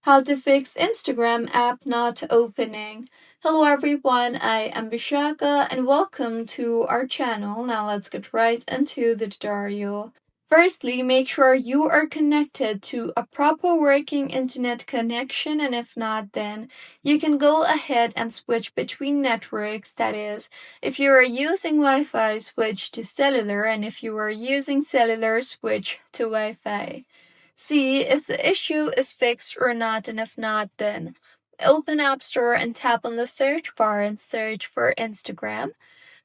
How to fix Instagram app not opening. Hello everyone, I am Vishaka and welcome to our channel. Now let's get right into the tutorial. Firstly, make sure you are connected to a proper working internet connection, and if not, then you can go ahead and switch between networks. That is, if you are using Wi-Fi, switch to cellular, and if you are using cellular, switch to Wi-Fi. See if the issue is fixed or not, and if not, then open App Store and tap on the search bar and search for Instagram.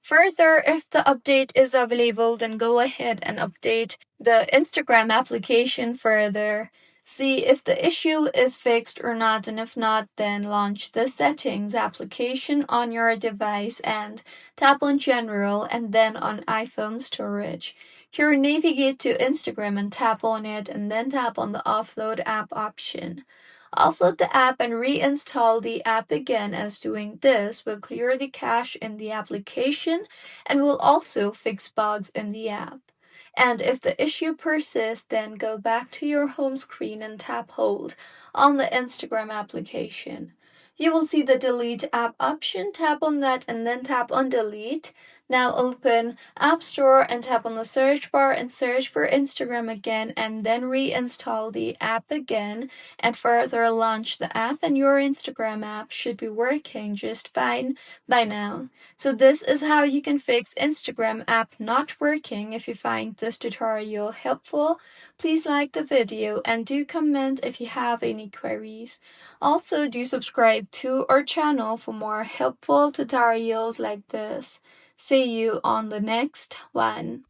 Further, if the update is available, then go ahead and update the Instagram application further. See if the issue is fixed or not, and if not, then launch the settings application on your device and tap on General and then on iPhone storage. Here, navigate to Instagram and tap on it, and then tap on the offload app option. Offload the app and reinstall the app again, as doing this will clear the cache in the application and will also fix bugs in the app. And if the issue persists, then go back to your home screen and tap hold on the Instagram application. You will see the delete app option, tap on that and then tap on delete. Now open App Store and tap on the search bar and search for Instagram again, and then reinstall the app again and further launch the app, and your Instagram app should be working just fine by now. So this is how you can fix Instagram app not working. If you find this tutorial helpful, please like the video and do comment if you have any queries. Also, do subscribe to our channel for more helpful tutorials like this. See you on the next one.